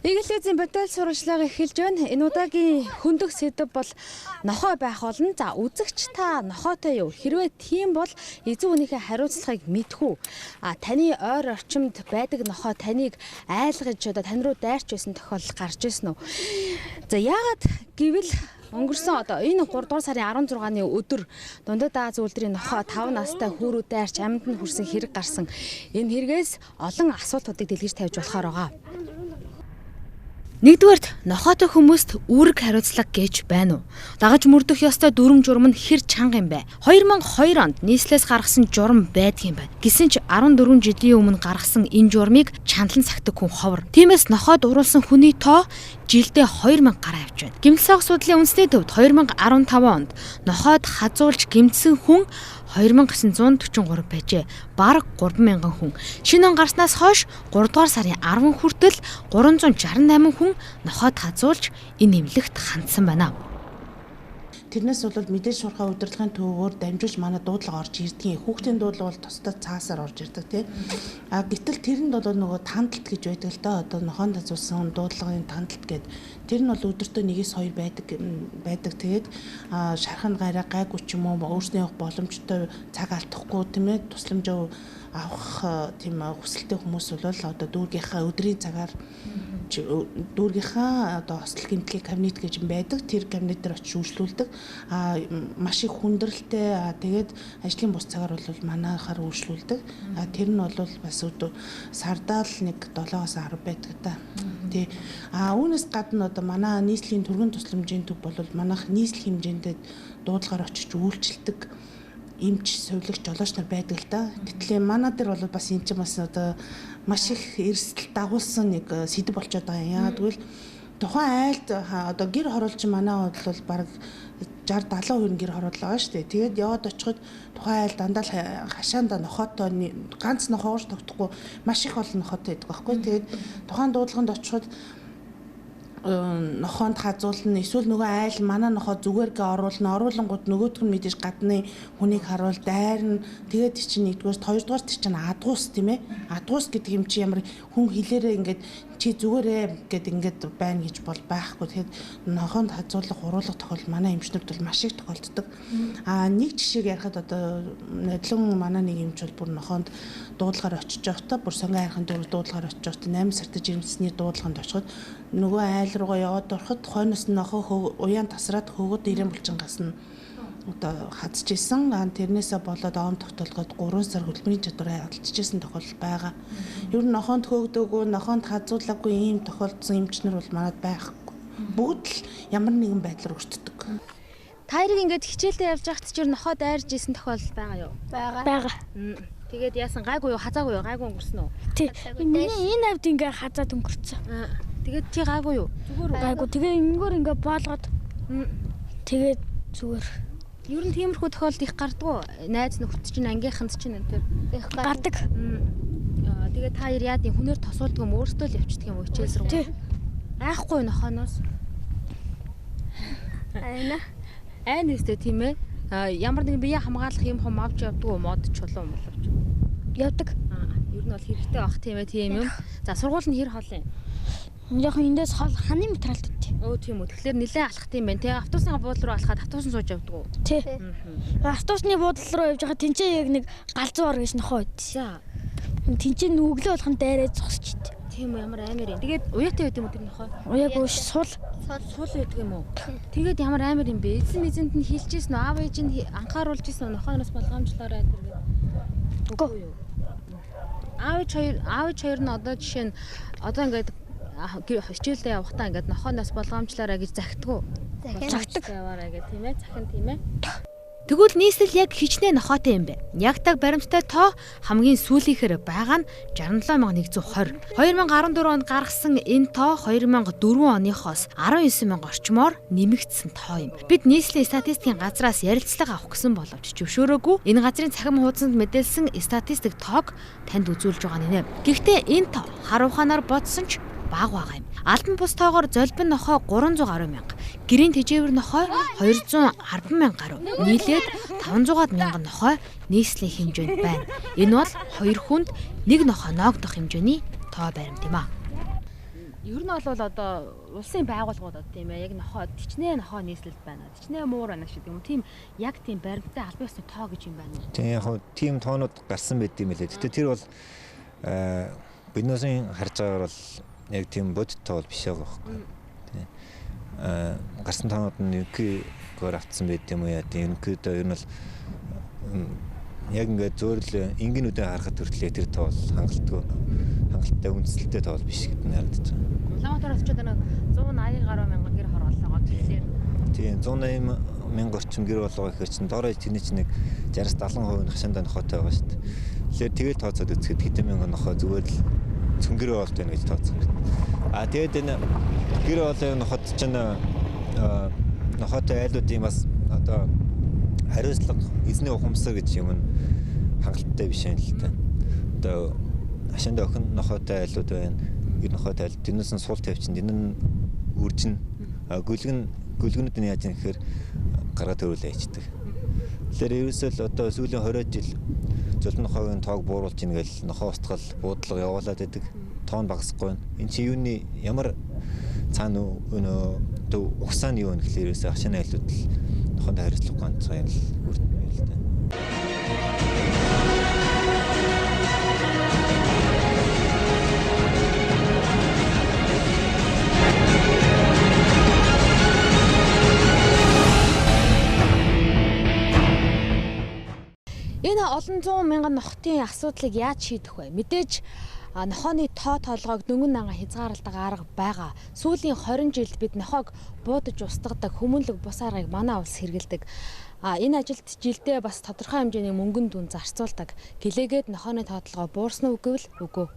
Эгэлэзийн бодол сурвалжлага эхэлж байна. Энэ удаагийн хөндөх сэдэв бол нохой байх болно. За үзэгч та нохойтой юу? Хэрвээ тийм бол эзэн үнийхээ хариуцлагыг мэдхүү. Таны ойр орчимд байдаг нохой таныг айлгаж одоо тань руу дайрч байсан тохиолдол гарч ирсэн үү? За яагаад гэвэл өнгөрсөн одоо энэ 3 дугаар сарын 16-ны өдөр Дундад Аз үйлдвэрийн нохой 5 настай хүүрүү дайрч амьд нь хүрсэн хэрэг гарсан. Энэ хэрэгээс олон асуултуудыг дэлгэж тавьж болохоор байгаа. Нэгдүгээрт нохойтой хүмүүст үүрэг хариуцлага гэж байна уу? Дагаж мөрдөх ёстой дүрм журам нь хэр чанга юм бэ? 2002 онд нийслэлээс гаргасан журам байдгийн байна. Гэсэн ч 14 жилийн өмнө гаргасан энэ журмыг чандлан сахдаг хүн ховор. Тиймээс нохойд уруулсан хүний тоо жилдээ 2000 гаруй явж байна. Гэмтэл сог судлалын үндэсний төвд 2015 онд нохойд хазуулж гэмтсэн хүн 2943 байжээ. Бараг 3000 хүн. Шинэ он гарснаас хойш 3 дугаар сарын 10 хүртэл 368 хүн нохойд хазуулж энэ эмнэлэгт хандсан байна. Тэрнээс бол мэдээж шуурхай удирдлагын төвөөр дамжуулж манай дуудлага орж ирдэг. Хүүхдийн дуудлага бол тусдаа цаасаар орж ирдэг тийм. Гэтэл тэрэнд бол нөгөө тандалт гэж байдаг л да. Одоо нохоонд хазуулсан дуудлагын тандалт гэдэг. Тэр нь бол өдөртөө 1-2 байдаг. Тэгээд шархан гараа гайгүй ч юм уу өөрснөө явах боломжтой цаг алдахгүй тийм ээ тусламж авах тийм хүсэлтэй хүмүүс бол одоо дүүргийнхаа өдрийн цагаар дүүргийнхаа одоо хостел гэмтлийн кабинет гэж юм байдаг. Тэр кабинет дээр очиж үйлчлүүлдэг. Маш их хүндрэлтэй тэгээд ажлын бус цагаар бол манайхаар үйлчлүүлдэг. Тэр нь бол бас сардаа л нэг 7-10 байдаг та. Тий. Үүнээс гадна одоо манай нийслэлийн түргэн тусламжийн төв бол манайх нийслэл хэмжээнд дуудлагаар очиж үйлчлдэг эмч, сувилагч, жолооч нар байдаг л да. Гэтэл манай дээр бол бас энэ ч бас одоо маш их эрсдэл дагуулсан нэг сэдв болчиход байгаа. Яагаад гэвэл тухайн айлд одоо гэр хороолч манай бол баг 60-70% гэр хорооллоо байгаа шүү дээ. Тэгээд яваад очиход тухайн айл дандаа хашаанда нохойтой ганц нохойгоор тогтохгүй маш их олон нохойтой байдаг байхгүй. Тэгээд тухайн дуудлаганд очиход нохоонд хазуулна эсвэл нөгөө айл манай нохоо зүгээргээ оруулангууд нөгөөдг нь мэдээж гадны хүнийг харуул дайрна. Тэгээд чинь нэгдүгээр хоёрдугаар чинь адгуус тийм ээ. Адгуус гэдэг юм чи ямар хүн хэлээрээ ингээд чи зүгээрээ гэд ингээд байна гэж бол байхгүй. Тэгэхээр нохоонд хазуулах уруулах тохиолдол манай эмчнэрд бол маш их тохиолддог. Нэг жишээг ярихад одоо надлан манай нэг эмч бол бүр нохоонд дуудлагаар очиж явахдаа бүр сонгон хайрхан дөрөв дуудлагаар очиж явахдаа 8 сартай жирэмсний дуудлаганд очиход нөгөө айл руугаа яваад ороход хойноос нь нохоо уян тасраад хөөгд ирээн булчингаас нь одоо хадж исэн. Тэрнээсээ болоод оом тогтолгоод 3 сар хөдөлмөрийн чадвараа алдчихсан тохиолдол байгаа. Ер нь нохоонд хөөгдөөгүй, нохоонд хазуулаагүй ийм тохиолдсон эмчнэр бол манад байхгүй. Бүгд л ямар нэгэн байдлаар өртдөг. Та хоёрыг ингээд хичээлдээ явж байхад ч нохоо дайрж исэн тохиолдол байгаа юу? Байгаа. Тэгээд яасан гайгүй юу, хазаагүй юу, гайгүй өнгөрсөн үү? Тий. Миний энэ авд ингээ хазаад өнгөрцөн. Тэгээд чи гайгүй юу? Зүгээр гайгүй. Тэгээ ингэгээр ингээ боолгоод тэгээд зүгээр. Ер нь тиймэрхүү тохиолдол их гардгуу. Найз нөхөд чинь ангийнханд чинь энэ төр их гардаг. Тэгээд та хоёр яад юм хүнээр тосуулдаг юм өөртөө л явчихдаг юм уу хичээл рүү? Тий. Айхгүй нохооноос. Айн нэстэй тийм ээ. Ямар нэгэн бие хамгаалах юм хом авч явдаг уу мод чулуун боловч явдаг. Ер нь бол хэрэгтэй бах тийм ээ тийм юм. За сургууль нь хэр хоол юм? Яг эндээс хол ханы материалд тий. Тийм үү. Тэгэхээр нэлээд алхах юм байна те. Автобусны буудлын руу алхаад автобусан сууж явдаг уу? Тий. Автобусны буудлын руу явж байгаа тэнцээ яг нэг галзуур гэж нохоо байд. За. Тэнцээ нүглээ болгон дайраад зогсож ит. Тийм үү ямар амар юм. Тэгээд уяатай байд юм уу тэр нохоо? Уяагүй сул байдаг юм уу? Тэгээд ямар амар юм бэ? Эзэнд нь хэлчихсэн үү? Аав ээж нь анхааруулж ирсэн үү? Нохооноос болгоомжлоорой тэргээд. Үгүй юу. Аав ээж хоёр нь одоо жишээ нь одоо ингээд хичээлдээ явахдаа ингээд нохооноос болгоомжлоорой гэж захиддаг. Захидаг яваарай гэх тийм ээ. Захин тийм ээ. Тэгвэл нийслэл яг хичнээн нохоотой юм бэ. Яг баримттай тоо хамгийн сүүлийнхэр байгаа нь 67120. 2014 онд гаргасан энэ тоо 2004 оныхоос 19000 орчмоор нэмэгдсэн тоо юм. Бид нийслэлийн статистикийн газраас ярилцлага авах гэсэн боловч зөвшөөрөөгүй. Энэ газрын цахим хуудсанд мэдээлсэн статистик тоог танд үзүүлж байгаа нэ. Гэхдээ энэ тоо хар ухаанаар бодсон ч бага байгаа юм. Албан бус тоогоор золбин нохой 300 гаруй мянга, гэрийн тэжээвэр нохой 210 мянга гаруй. Нийлээд 500 мянган нохой нийслэлийн хэмжээнд байна. Энэ бол 2 хүнд 1 нохой ноогдох хэмжээний тоо баримт юм а. ер нь бол одоо улсын байгууллагууд тийм ээ яг нохоо тичнээ нохоо нийслэлд байна. Тичнээ муур байна шиг юм. Тийм яг тийм баримттай албан ёсны тоо гэж юм байна уу? Тийм яг тийм тоонууд гарсан байт юм лээ. Гэтэ тэр бол биднээсийн харж байгаагаар бол яг тийм бодит тоо бол биш байгаа байхгүй. Тийм. Гарсан тоонууд нь ерөнхийдөө автсан байт юм уу яа. Тийм ерөнхийдөө ер нь бол яг ингээд зөөрл энгийнүүдээ харахад хүртэл тэр тоо бол хангалттай үндэслэлтэй тоо биш гэдэг нь харагдаж байгаа. Улаанбаатар очоод нэг 180 гаруй мянган гэр хорооллоо тэгэхээр тийм 180 мянга орчим гэр болоо гэхээр чинь доорой тэрний чинь нэг 60-70% хашаандаа нохоотой байгаа шүү дээ. Тэгэхээр тэгээд тооцоод үзэхэд хэдэн мянган нохоо зүгээр л цөнгөрөө болт байна гэж тооцсон байна. Тэгээд энэ гэр болоо нохот чинь нохоотой айлуудын бас одоо хариуцлага эзний ухамсар гэж юм хангалттай биш юм л та. Одоо хашаандаа охин нохоотой айлууд байна. Гэр нохоотой айл тэрнээс нь суул тавьчин энэ нь үржин гүлгэнүүд нь яаж юм гэхээр гаргаад төрүүлээ ичдэг. Тэгэхээр ерөөсөө л одоо сүүлийн 20 жил золбон нохоогийн тоог бууруулж ийн гэж нохоо устгал буудлага явуулаад байдаг. Тоон багасгүй байна. Энэ чи юуны ямар цаана өнөө угсааны юу вэ гэхээр ерөөсөө хашааны айлууд л нохоонд хариуцлах ганцхан юм л үрдэн байл та. Энэ олон 100 мянган нохтын асуудлыг яаж шийдэх вэ? Мэдээж нохооны тоо толгойг дөнгөн нанга хязгаарладаг арга байгаа. Сүүлийн 20 жилд бид нохоог буудаж устгадаг хүмүүнлэг бус аргыг манай улс хэрэгэлдэг. Энэ ажилд жилдээ бас тодорхой хэмжээний мөнгөн дүн зарцуулдаг. Гэлээгээд нохооны тоо толгой буурсан уу гэвэл үгүй.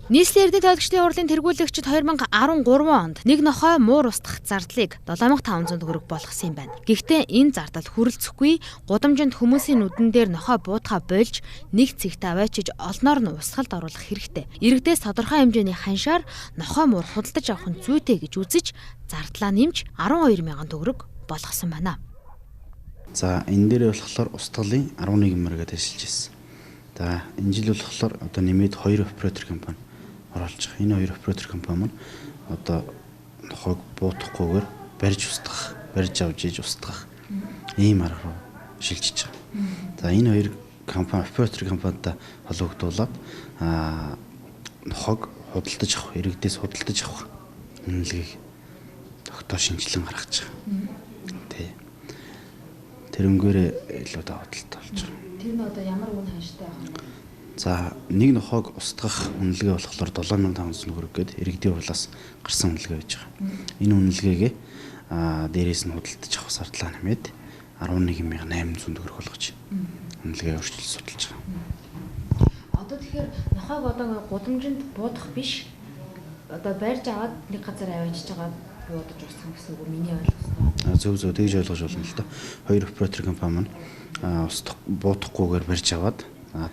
Нийслэлийн эрдэнэ тойрогчдын хурлын тэргүүлэгчид 2013 онд нэг нохой муур устгах зардлыг 7500 төгрөг болгосон юм байна. Гэхдээ энэ зардал хүрэлцэхгүй гудамжинд хүмүүсийн нүдэн дээр нохой буудахаа болж нэг цэгтээ аваачиж олноор нь устгалд оруулах хэрэгтэй. Иргэдээс тодорхой хэмжээний ханшаар нохой муур худалдаж авах нь зүйтэй гэж үзэж зардлаа нэмж 120,000 төгрөг болгосон байна. За энэ дээр болохоор устгалын 11 мөрөг ажиллаж ирсэн. За энэ жил болохоор одоо нэмээд 2 оператор компани оруулж байгаа. Энэ 2 оператор компани маань одоо нохойг буутахгүйгээр барьж авч иж устгах ийм арга руу шилжиж байгаа. За энэ 2 компани оператор компанитай холбогдуулаад нохойг худалдаж авах, иргэдээс худалдаж авах үнэлгийг тогтоо шинжилэн гаргаж байгаа. Тэ. Тэрнгээрээ илүү даваа талтай болж байгаа. Тэр нь одоо ямар үн ханштай байх вэ? За нэг нохойг устгах үнэлгээ болохоор 7500 төгрөг гээд иргэдийн хурлаас гарсан үнэлгээ байж байгаа. Энэ үнэлгээгээ дээрээс нь худалдаж авах зардлаа нэмээд 11800 төгрөг болгож үнэлгээ өөрчлөлт судалж байгаа. Одоо тэгэхээр нохойг одоо гудамжинд буудах биш. Одоо барьж аваад нэг газар аваачиж байгаа буудаж устгах гэсэн үг миний ойлгосноо. Зөв тэгж ойлгож болно л доо. 2 оператор компани маань буутахгүйгээр барьж аваад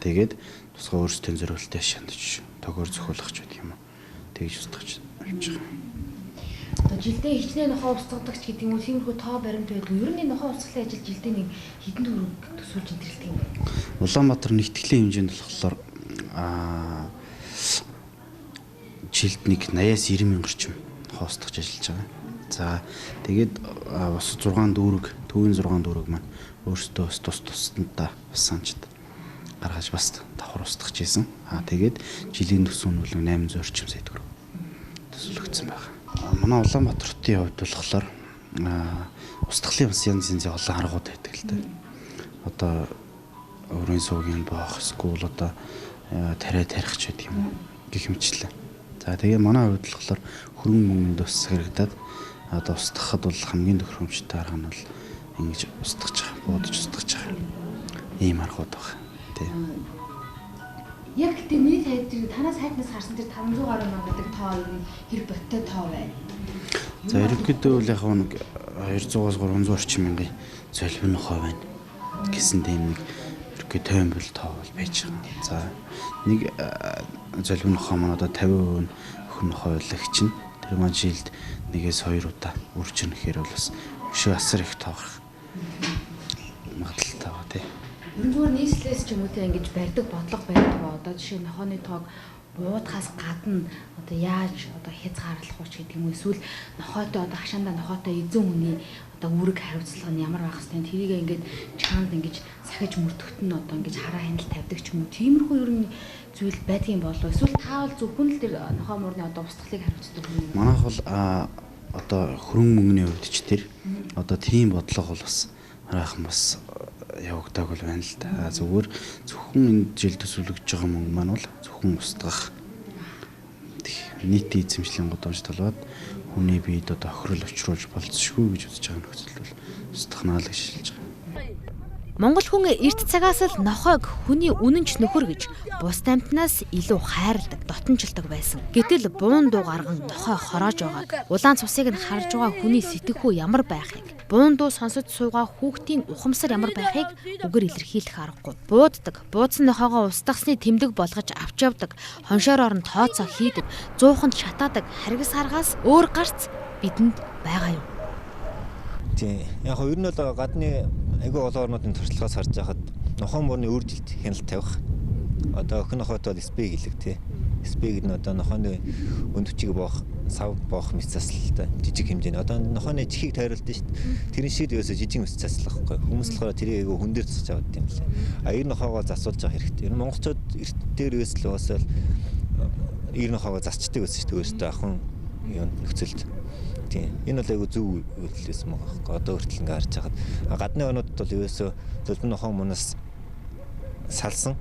тэгээд тусгай өөрсдийн зориултыг шандж төгөөр зохиолгоч байдаг юм уу. Тэгж устгаж авч байгаа. Одоо жилдээ хичнээн нохоо устгадагч гэдэг нь тиймэрхүү тоо баримт байдаг. Ер нь нохоо устгахлын ажил жилдээ нэг хэдэн төгрөг төсөөлж илэрдэг юм бэ? Улаанбаатар нэгтгэлийн хэмжээнд болохоор жилд нэг 80-аас 90 мянга орчим нохоо устгаж ажиллаж байгаа. За тэгээд бас 6 дүүрэг, төвийн 6 дүүрэг маань өөрсдөө тусдаа бас санчд гаргаж бас давхар устгах гэсэн. Тэгээд жилийн төсөв нь бол 800 орчим сая төгрөг төсөөлөгдсөн байна. Манай Улаанбаатарын хувьд болохоор устгахлын бас янз янзын олон аргууд байдаг л дээ. Одоо өрийн суугийн боох, эсвэл одоо тариа тарих ч гэдэг юм уу гэх мэтчлээ. За тэгээ манай хувьд болохоор хөрөнгө мөнгөнд бас хэрэгдээд одоо устгахад бол хамгийн тохиромжтой арга нь бол ингэж устгаж байгаа, буудаж устгаж байгаа. Ийм аргууд байна. Тэ. Яг гэдэг миний сайд танаас хайпнаас харсан тэр 500 гаруй мянга гэдэг тоо нь хэр боттой тоо байна. За ерөнхийдөө бол яг нэг 200-аас 300 орчим мянган золбин нохой байна. Гэсэн тийм нэг ерөнхий 50 бол тоо бол байж байгаа. За нэг золбин нохой маань одоо 50% өхөн нохой байлах чинь тэр маань жилд нэгээс 2 удаа үржин гэхээр бол бас өшөө асар их тоо гарах магадлалтай байна тий. Өргөөр нийслэлээс ч юм уу те ингэж барьдаг бодлого байдаг ба одоо жишээ нь нохооны тоог буудахаас гадна одоо яаж одоо хязгаарлах уу гэдэг юм эсвэл нохойтой одоо хашаандаа нохойтой эзэн хүний одоо үүрэг хариуцлага нь ямар байх хэвээр тэрийг ингээд чаанд ингэж сахиж мөрдөхт нь одоо ингэж хараа хяналт тавьдаг ч юм уу. Тиймэрхүү ер нь зүйл байдгийн болов эсвэл та бол зөвхөн л тэр нохой мөрний одоо устгалыг хариуцдаг юм. Манайх бол одоо хөрөн мөнгөний хувьд ч тэр одоо тийм бодлого бол бас хараахан бас явагдааг бол байна л да. Зүгээр зөвхөн энэ жил төсвөлгөж байгаа мөнгө маань бол зөвхөн устгах нийтийн эзэмшлийн гудамж талбайд хүний биед одоо охирол учруулж болцсохгүй гэж үзэж байгаа нөхцөл бол устгахнаа л гэж хэлж байгаа. Монгол хүн эрт цагаас л нохойг хүний үнэнч нөхөр гэж бус амьтнаас илүү хайрладаг, дотночилдог байсан. Гэтэл буун дуу гарган нохой хороож байгааг, улаан цусыг нь харж байгаа хүний сэтгэхүй ямар байхыг, буун дуу сонсож суугаа хүүхдийн ухамсар ямар байхыг үгээр илэрхийлэх аргагүй. Бууддаг, буудсан нохойгоо устгахсны тэмдэг болгож авч явдаг, хоншоор орон тооцоо хийдэг, зууханд шатаадаг харгас аргаас өөр гарц бидэнд байгаа юм. Тийм. Яг нь ер нь бол гадны айгүй олон орнуудын туршлагаас харж байхад нохой мөрний үржилт хяналт тавих. Одоо охин нохойд бол спей гэлэг тий. Спей гэдэг нь одоо нохойны өндөвчийг боох, сав боох мэс заслалтай жижиг хэмжээний. Одоо нохойны чихийг тайруулдаг шүү дээ. Тэрэн шиг ерөөсө жижиг мэс заслах байхгүй. Хүмүүс болохоор тэрийг айгүй хүн дээр засаж аваад юм лээ. Аяр нохойгоо засуулж явах хэрэгтэй. Ер нь монголчууд эрт дээр үесэл уусаал аяр нохойгоо засчдаг байсан шүү дээ. Өөрөөсөө ахын юм нөхцөлд. Энэ бол айгүй зөв үйлдэл байсан байгаа байхгүй. Одоо хүртэл ингээ харж хахад гадны орнуудад бол ерөөсөө зөвлөн нохой мөнөөс салсан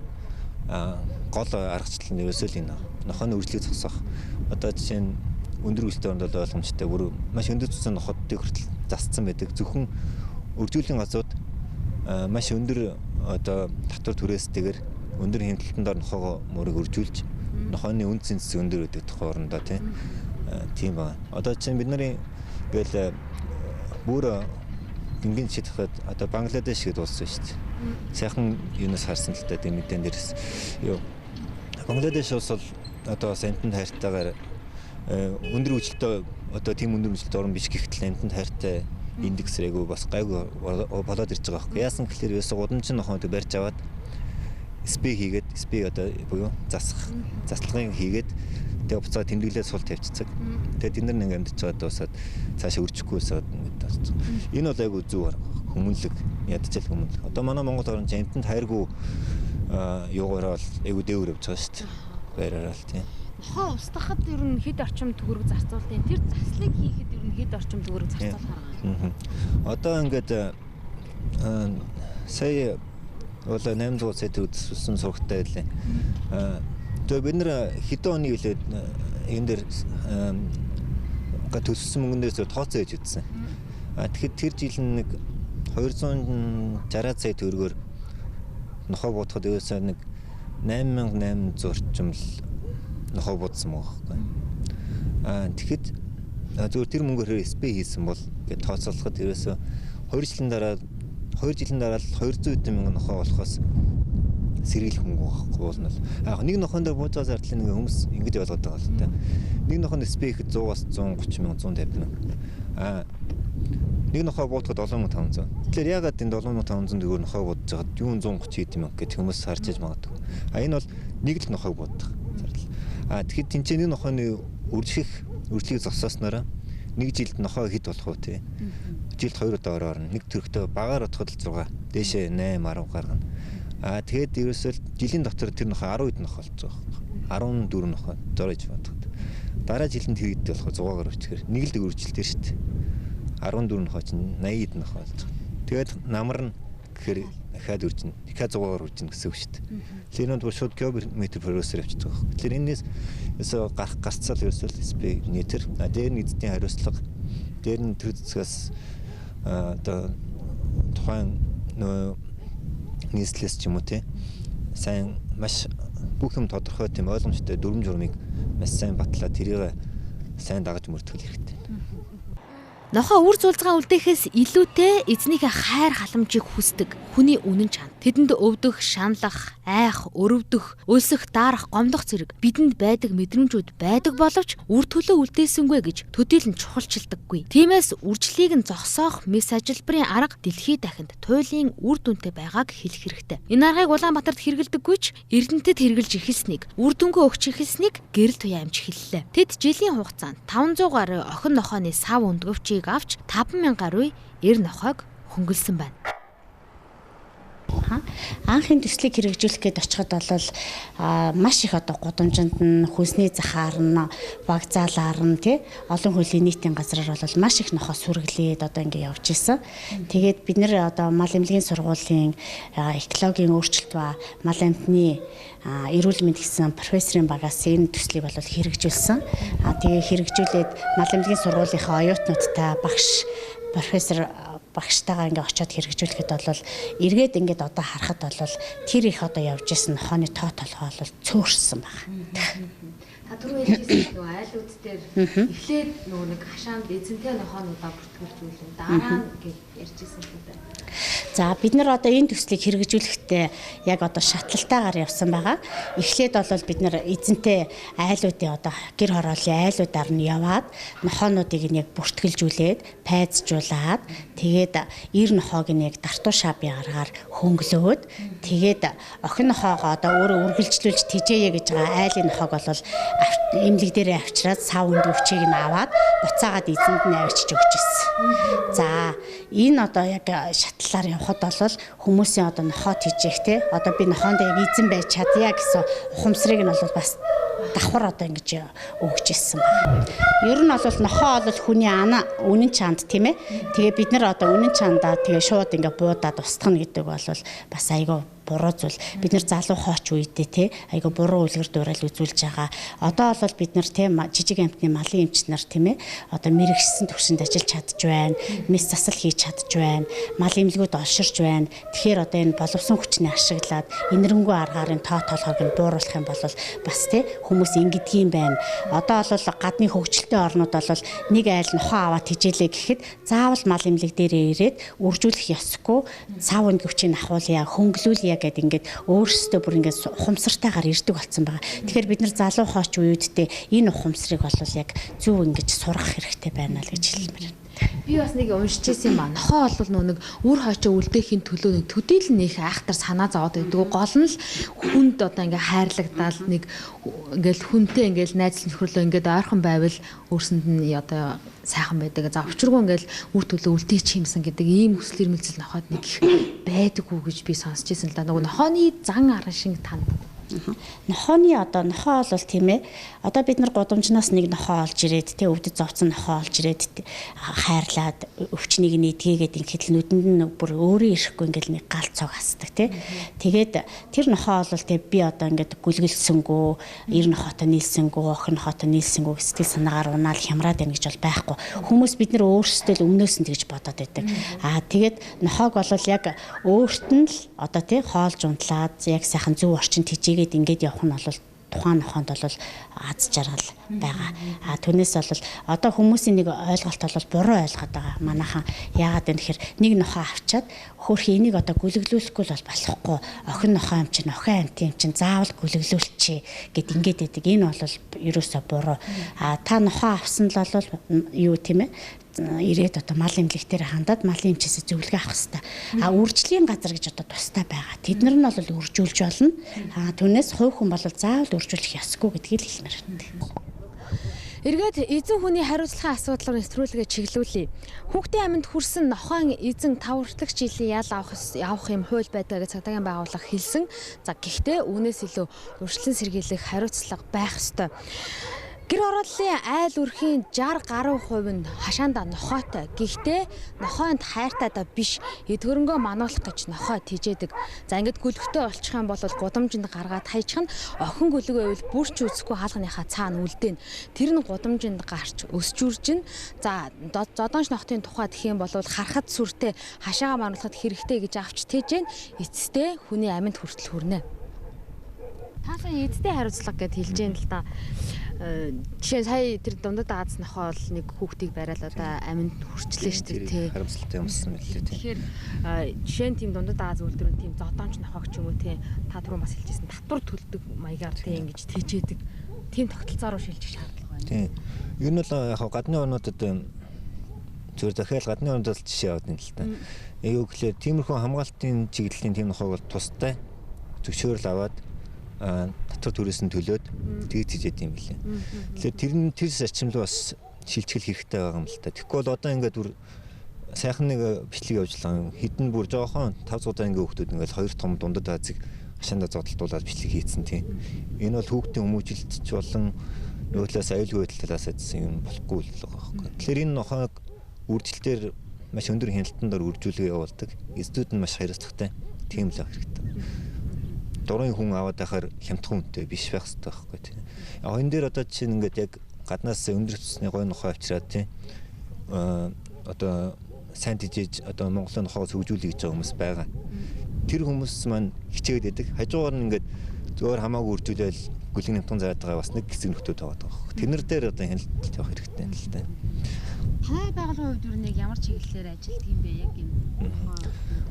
гол аргачлал нь ерөөсөө л энэ нохойны үржлийг зогсоох. Одоо жишээ нь өндөр үйлдэлтэй орнд бол ойлгомжтой бүр маш өндөр цэцэн нохойдыг хүртэл засцсан байдаг. Зөвхөн үржүүлэн газрууд маш өндөр одоо татвар түрээстэйгээр өндөр хяналтандаар нохойгоо мөрөг үржүүлж нохойны үн цэнц өндөр байдаг тухай орондоо тийм ба. Одоо чинь бид нарын гээл бүр энгийн жишээд одоо Бангладеш гэдэг улс шүү дээ. Сайхан юунаас харсан л та тийм мэдэн дээрс. Юу Бангладеш улс бол одоо амтнд хайртайгаар өндөр үйлчлэлтэй одоо тийм өндөр үйлчлэлтэй орн биш гэхдээ амтнд хайртай индексрээгүй бас гайгүй болоод ирж байгаа байхгүй. Яасан гэхээр ерөөсө гудамжин нохойд барьж аваад спей хийгээд спей одоо буюу заслагын хийгээд тэгээ буцаа тэмдэглээд сул тавьчихсан. Тэгээ тэд нар нэг амьдж байгаа дуусаад цаашаа үржихгүйсаад мэдээсэн. Энэ бол айгүй зөв арга. Хүмүүнлэг ядчил хүмүүнлэг. Одоо манай Монгол орн амтнд хайргүй юугаараа бол айгүй дээвэр явж байгаа шүү дээ. Баяраараа л тийм. Нохой устгахад ер нь хэд орчим төгрөг зарцуултын тэр заслыг хийхэд ер нь хэд орчим төгрөг зарцуулах арга. Одоо ингээд сая бол 800 сая төгрөг засвсан сурагтай байлаа. Тэгээ бид нэр хэдэн оны үлээд энэ дээр төссөн мөнгөн дээр тооцоо хийж үзсэн. Тэгэхэд тэр жил нэг 260 сая төгрөгөөр нохой буудахад ерөөсөө нэг 8800 орчим л нохой буудсан байгаа байхгүй. Тэгэхэд зөвхөн тэр мөнгөөр спей хийсэн бол гэж тооцоолоход ерөөсөө 2 жилийн дараа л 200 мянган нохой болохоос сэргийлэх мөнгө байхгүй болно л. Нэг нохойн дээр бууж байгаа зардлын нэг хүмүүс ингэж ойлгоод байгаа л та. Нэг нохойн спей ихэд 100-аас 130 мянга 150 мянга. Нэг нохой буудахад 7500. Тэгэхээр яагаад энэ 7500 төгрөг нохой буудаж байгаад юу 130 хэд юм гэх хүмүүс харж иж магадгүй. Энэ бол нэг л нохой буудах зардал. Тэгэхэд тэнцээ нэг нохойны үржлийг зогсоосноор нэг жилд нохой хэд болох вэ те? Жилд 2 удаа орно. Нэг төрхтөө багаар бодоход л 6, дээшээ 8, 10 гаргана. Тэгээд ерөөсөө жилийн дотор тэр нохой 10 хэд нохой болж байгаа. 14 нохой зорж бодоход. Дараа жилд тэр хэд болох 100-аар өчгөр. Нэг л үржилтэй шүү дээ. 14 нохой чинь 80 хэд нохой болж байгаа. Тэгээд намар нь гэхээр дахиад үржинэ. Дахиад 100-аар үржинэ гэсэн үг шүү дээ. Тэгэхээр энэ бол шууд км/с-ээр явчихж байгаа. Тэгэхээр энэс ерөөсөө гарах гарцал ерөөсөө спей нэтер. Дээр нь эзэдийн хариуцлага. Дээр нь тэр зэсгээс одоо тухайн нийслэлс ч юм уу те сайн маш бүх юм тодорхой тийм ойлгомжтой дүрм журмыг маш сайн батлаад тэрийг сайн дагаж мөрдөх хэрэгтэй. Нохоо үр зулцгаа үлдээхээс илүүтэй эзнийхээ хайр халамжийг хүсдэг хүний үнэн чанар. Тэдэнд өвдөх, шаналх, айх, өрөвдөх, өлсөх, дарах, гомдох зэрэг бидэнд байдаг мэдрэмжүүд байдаг боловч үр төлөө үлдээсэнгүй гэж төдийлөн чухалчилдаггүй. Тиймээс үржлийг нь зогсоох мэс ажилбарын арга дэлхий дахинд туйлын үр дүнтэй байгааг хэлэх хэрэгтэй. Энэ аргыг Улаанбаатарт хэрэглэдэггүй ч Эрдэнэтэд хэрэгжилж эхэлснийг, үр дүнгээ өгч эхэлснийг гэрэл туяа амж хэллээ. Тэд жилийн хугацаанд 500 гаруй охин нохооны сав өндгөвчийг авч 5,000 гаруй эр нохойг хөнгөлсөн байна. Анхын төслийг хэрэгжүүлэх гээд очиход бол маш их одоо гудамжинд нь хүнсний захаар нь багзаалаар нь тий олон хуулийн нийтийн газраар бол маш их нохоо сүргэлээд одоо ингэ явж исэн. Тэгээд бид нэр одоо мал эмнэлгийн сургуулийн экологийн өөрчлөлт ба мал амьтны эрүүл мэнд гэсэн профессорын багаас энэ төслийг бол хэрэгжүүлсэн. Тэгээ хэрэгжүүлээд мал эмнэлгийн сургуулийнхаа оюутнуудтай багш профессор багштайгаа ингээ очиод хэрэгжүүлэхэд бол эргээд ингээд одоо харахад бол тэр их одоо явж исэн нохооны тоо толгой бол цөөрсөн байна. Та түрүү хэлжсэн нөгөө айлууд дээр эхлээд нөгөө нэг хашаанд эзэнтэй нохоонуудаа бүртгүүлжүүлэн дараа нь гэж ярьжсэн шүү дээ. За бид нар одоо энэ төслийг хэрэгжүүлэхдээ яг одоо шатлалтайгаар явсан байгаа. Эхлээд бол бид нар эзэнтэй айлуудын одоо гэр хорооллын айлуудаар нь яваад нохоонуудыг яг бүртгэлжүүлээд пайзжуулаад тэгээд эр нохоог нь яг дартуу шабын аргаар хөнгөлөөд тэгээд охин нохоогоо одоо өөрөө үргэлжлүүлж тижээе гэж байгаа айлын нохоог бол эмнэлэг дээрээ авчираад сав өндөвчийг нь аваад буцаагаад эзэнд нь авчиж өгч ирсэн. За энэ одоо яг шатлалаар явхад бол хүмүүсийн одоо нохоо тижээх те одоо би нохоондоо яг эзэн байж чадъя гэсэн ухамсарыг нь бол бас давхар одоо ингэж өгч ирсэн байна. Ер нь бол нохоо бол хүний ана үнэн чанд тийм ээ. Тэгээ бид нар одоо үнэн чандаа тэгээ шууд ингээ буудаад устгах гэдэг бол бас айгүй буруу зүйл. Бид нар залуу хооч үедээ те айгүй буруу үлгэр дуурайл үзүүлж байгаа. Одоо бол бид нар те жижиг амтны малын эмч нар тийм ээ. Одоо мэрэгсэн төвшөнд ажиллаж чадж байна. Мэс засал хийж чадж байна. Мал эмнэлгүүд олширч байна. Тэгэхээр одоо энэ боловсон хүчний ашиглаад инэрэнгүй аргаар энэ тоо толгойг нь бууруулах юм бол бас те хүмүүс ингэдэг юм байна. Одоо бол гадны хөгжилтэй орнууд бол нэг айл нохоо аваад хижээлээ гэхэд заавал мал эмнэлэг дээрээ ирээд үржүүлэх ёсгүй. Цав өндгөвчийг ахуулъя, хөнгөлүүлъя гэдэг ингээд өөрсдөө бүр ингээд ухамсартайгаар ирдэг болсон байгаа. Тэгэхээр бид нар залуу хооч үеүдтэй энэ ухамсарыг бол яг зөв ингэж сурах хэрэгтэй байна л гэж хэлмээр. Би бас нэг уншижсэн юм ба. Нохоо бол нэг үр хойчоо үлдээхийн төлөө төдийлөн нэг айхтар санаа зовоод байдаг. Гол нь л хүнд одоо ингээ хайрлагдаад нэг ингээл хүнтэй ингээл найзлан нөхөрлөө ингээд ойрхон байвал өөрсөнд нь одоо сайхан байдаг. За учиргүй ингээл үр төлөө үлдээчих юмсан гэдэг ийм хүсэл эрмэлзэл нохоод нэг байдаггүй гэж би сонсч байсан л да. Нөгөө нохооны зан арга шиг танд. Нохооны одоо нохоо бол тийм ээ. Одоо бид нар гудамжнаас нэг нохоо олж ирээд те өвдөж зовцсон нохоо олж ирээд хайрлаад өвчнийг нэдгээгээд ингээд л нүдэнд нь бүр өөрөө ирэхгүй ингээд нэг гал цог хасдаг те. Тэгээд тэр нохоо бол те би одоо ингээд гүлгэлсэнгүү, эр нохоотой нийлсэнгүү, охин нохоотой нийлсэнгүү сэтгэл санаагаар унаал хямраад байна гэж бол байхгүй. Хүмүүс бид нар өөрсдөө л өмнөөс нь тэгж бодоод байдаг. Тэгээд нохоог бол яг өөрт нь л одоо те хоолж унтлаад яг сайхан зөв орчин тижээ ингээд явах нь бол тухайн нохоонд бол аз жаргал байгаа. Түүнээс бол одоо хүмүүсийн нэг ойлголт бол буруу ойлгоод байгаа. Манайхан яагаад вэ гэхээр нэг нохоо авчаад хөөрхи энийг одоо гүлэглүүлэхгүй бол болохгүй. Охин нохоо юм чинь, охин амтын юм чинь заавал гүлэглүүлчихье гэд ингээд байдаг. Энэ бол ерөөсөө буруу. Та нохоо авсан л бол юу тийм ээ? Ирээд одоо мал эмнэлэг дээр хандаад малын эмчээс зөвлөгөө авах хэрэгтэй. Үржлийн газар гэж одоо тустай байгаа. Тэд нар нь бол үржүүлж болно. Түүнээс хувь хүн бол заавал үржүүлэх ёсгүй гэдгийг хэлмээр байна. Эргээд эзэн хүний хариуцлагын асуудлаар нэвтрүүлгээ чиглүүлье. Хүүхдийн аминд хүрсэн нохойн эзэн 5 хүртэлх жилийн ял авах юм хууль байдаг гэж цагдаагийн байгууллага хэлсэн. За гэхдээ үүнээс илүү урьдчилан сэргийлэх хариуцлага байх ёстой. Гэр хорооллын айл өрхийн 60 гаруй хувь нь хашаанда нохойтой. Гэхдээ нохойнд хайртайдаа биш эдгөрөнгөө мануулах гэж нохой тижээдэг. За ингээд гүлгтэй олчих юм бол гудамжинд гаргаад хайчих нь охин гүлэг байвал бүрч үзэхгүй хаалганыхаа цаана үлдээн. Тэр нь гудамжинд гарч өсч үржин. За зодоонч нохтын тухай гэх юм бол харахад сүртэй хашаага мануулахад хэрэгтэй гэж авч тэжээн эцэстээ хүний аминд хүртэл хүрнэ. Таасан эцтэй хариуцлага гэд хэлж дээ л да. Жишээ сая тэр дундад дааз нохоо л нэг хүүхдийг бариад одоо аминд хүрчлээ шүү дээ тий. Харамсалтай юмсан мэлээ тий. Тэгэхээр жишээ нь тийм дундад дааз үйлдвэр нь тийм зодоомч нохоо ч юм уу тий. Та түрүү бас хэлжсэн татвар төлдөг маягаар тий ингэж тэжээдэг. Тийм тогтолцоо руу шилжих шаардлага байна. Тий. Ер нь л яг гадны орнуудад зөвхөн захиал гадны орнуудад жишээ аваад юм л та. Юу гэхээр тиймэрхүү хамгаалтын чиглэлийн тийм нохоог бол тустай зөвшөөрөл аваад татвар төрөөс нь төлөөд тэгж хийжээд юм билээ. Тэгэхээр тэр зарчим руу бас шилжих хэрэгтэй байгаа юм л та. Тэгэхгүй бол одоо ингээд сайхан нэг бичлэг явж байгаа хідэн бүр жоохон 500 ангийн хүүхдүүд ингээд хоёр том дундад даазыг хашаандаа зодтолдуулаад бичлэг хийцэн тийм. Энэ бол хүүхдийн хүмүүжилтч болон нөгөө талаас аюулгүй байдал талаас адсан юм болохгүй л байгаа байхгүй. Тэгэхээр энэ нохоог үржилтээр маш өндөр хяналтандаар үржүүлгээ явуулдаг. Эзэдүүд нь маш хариуцлагатай. Тийм л хэрэгтэй. Дурын хүн аваад байхаар хямдхан үнэтэй биш байх хэрэгтэй байхгүй тийм. Яг энэ дээр одоо чинь ингээд яг гаднаас өндөр төсний гой нохоо авчираад тийм одоо сайн тижээж одоо Монголын нохоос хөгжүүлэх гэж байгаа хүмүүс байгаа. Тэр хүмүүс маань хичээгээд байдаг. Хажуугаар нь ингээд зөвөр хамаагүй үржүүлэл гүлгийн нэмтэн зараад байгаа бас нэг хэсэг нөхдүүд байгаа байхгүй. Тэрнэр дээр одоо хяналт явах хэрэгтэй юм л та. Танай байгууллагын хувьд нэг ямар чиглэлээр ажилладаг юм бэ яг энэ?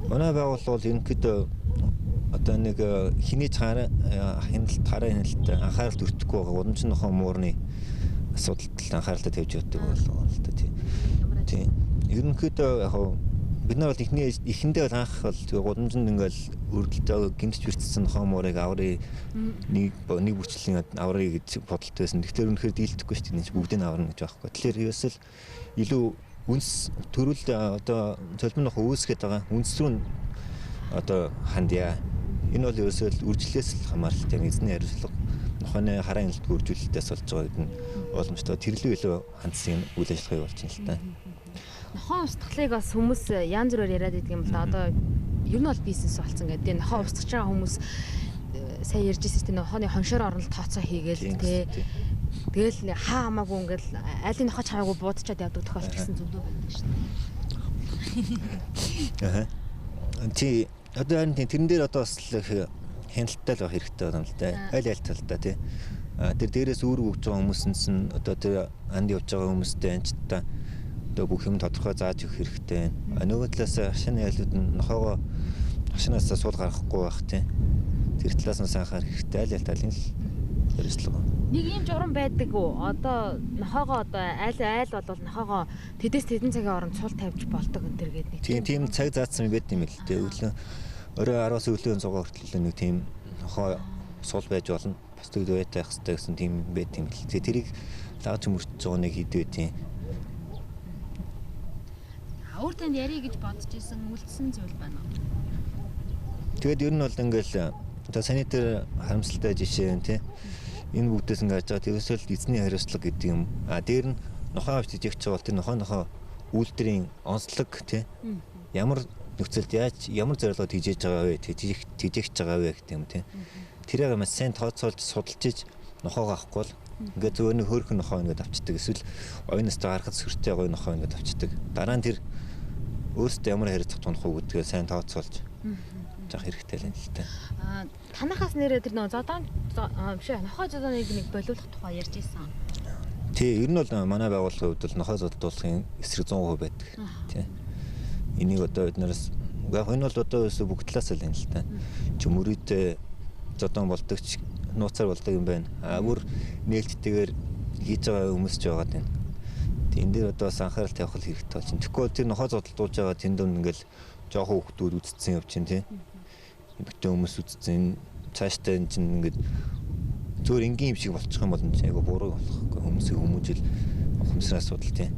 Манай байгууллага бол ерөнхийдөө одоо нэг хинэж хяналт анхаарал төртөхгүй байгаа гудамжны нохоо муурны асуудалд анхааралтай тавьж явдаг болгоо л та тийм. Ерөнхийдөө яг бид нар бол эхэндээ бол анх бол гудамжинд ингээл өргөлдөө гимтж бэрцсэн нохоо муурыг аврыг нэг бүрчлэлийн аврыг гэж бодолт байсан. Тэгэхээр үнэхээр дийлдэхгүй шүү дээ. Бүгдийг аварна гэж байхгүй. Тэгэхээр ерөөсөл илүү үнс төрөл одоо цолмын нохоо үүсгээд байгаа үнс рүү одоо хандъя. Энэ бол ерөөсөө үржлээс л хамааралтай юм. Эзний хариуцлага нохооны хараа хяналтгүй үржүүлэлтээс болж байгаа гэдэг нь боломжтой. Тэрлүү илүү хандсан үйл ажиллагаа явуулчихна л та. Нохоо устгалыг бас хүмүүс янз бүрээр яриад байдаг юм л да. Одоо ер нь бол бизнес болсон гэдэг. Нохоо устгаж байгаа хүмүүс сая ярьж ирсэн тийм нохооны хоншоор орнол тооцоо хийгээл тий. Тэгэл хаа хамаагүй ингээл айлын нохоо чамаагүй буудчаад явдаг тохиолдол гэсэн зүйлүүд байдаг шүү дээ. Тий одоо харин тэрэн дээр одоо бас хяналттай л байх хэрэгтэй байна л да. Аль талдаа тий. Тэр дээрээс үүрэг өгж байгаа хүмүүсэнс нь одоо тэр анд явж байгаа хүмүүстэй анчтаа одоо бүх юм тодорхой зааж өгөх хэрэгтэй байна. Нөгөө талаас хашааны айлууд нь нохоогоо хашаанаас суул гаргахгүй байх тий. Тэр талаас нь анхаарах хэрэгтэй. Аль талын л хариуцлага. Нэг юм журам байдаг уу? Одоо нохоогоо одоо айл болвол нохоогоо тэдэс тэдэн цагийн оронд цул тавьж болдог энэ төр гэдэг нэг. Тийм цаг заасан юм байт юм л дээ. Өглөө орой 10-аас өглөө 6 хүртэл нэг тийм нохоо сул байж болно. Бас тэгд байтай байх хэрэгтэй гэсэн тийм байт юм л. Тэрийг лагж мөрч байгаа нэг хэд байт юм. Өөр танд ярих гэж бодож исэн үлдсэн зүйл байна уу? Тэгэд ер нь бол ингээл одоо санитар харамсалтай жишээ нь тий. Энэ бүгдээс ингээд ажиж байгаа тэрсэл эзний хариуцлага гэдэг юм. Дээр нь нохоо авч тижэгч байгаа бол тэр нохоо үйлдвэрийн онцлог тий. Ямар нөхцөлд ямар зорилгоор тижээж байгаа вэ? Тижэгч байгаа вэ гэдэг юм тий. Тэрийг маш сайн тооцоолж судалж иж нохоогоо авахгүй бол ингээд зөвөр нэг хөөрхөн нохоо ингээд авчдаг. Эсвэл оюунаас гарахад сүртэй гоё нохоо ингээд авчдаг. Дараа нь тэр өөртөө ямар хариуцлага тунах уу гэдгээ сайн тооцоолж заах хэрэгтэй л юм л та. Танахаас нэрээ тэр нэг зодоон биш нохоо зодооныг нэг болиулах тухай ярьж ирсэн. Тий, ер нь бол манай байгууллагын хувьд бол нохоо зодуулахын эсрэг 100% байдаг. Тий. Энийг одоо биднээс яг энэ бол одоо бүгд талаас л юм л та. Чөмөрөдөө зодоон болдогч нууцаар болдог юм байна. Бүр нээлттэйгээр хийж байгаа хүмүүс ч байгаа тийм. Энд дээр одоо бас анхаарал тавих хэрэгтэй болж байна. Тэгэхгүй тэр нохоо зодтолдуулж байгаа тэнд дүн ингээл жоохон хүүхдүүд үдцсэн явж байна тийм. Бүтэн хүмүүс үдцсэн цааштай энэ чинь ингээд зөөр энгийн юм шиг болчих юм бол айгу буруу болохгүй хүмүүсийн хүмүүжил ухамсарын асуудал тийм.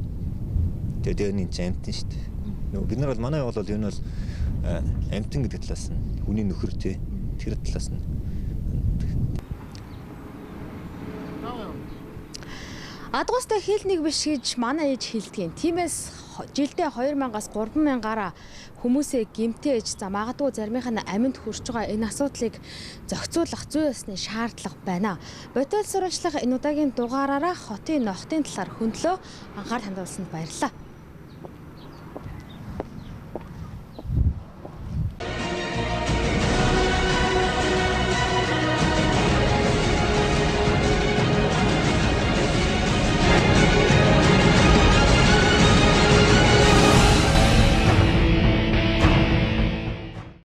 Тэгээд дээр нь чинь амтэн шүү дээ. Нөгөө бид нар бол манай бол ер нь бол амтэн гэдэг талаас нь хүний нөхөр тийм. Тэр талаас нь Адгуустай хэлнийг биш гэж манай ээж хэлдэг юм. Тиймээс жилдээ 2000-аас 3000-аараа хүмүүсээ гэмтээж магадгүй заримынх нь амьд хүрч байгаа энэ асуудлыг зохицуулах зүй ёсны шаардлага байна. Бодол сурвалжлах энэ удаагийн дугаараараа хотын нохтын талаар хөндлөө анхаарал хандуулсанд баярлалаа.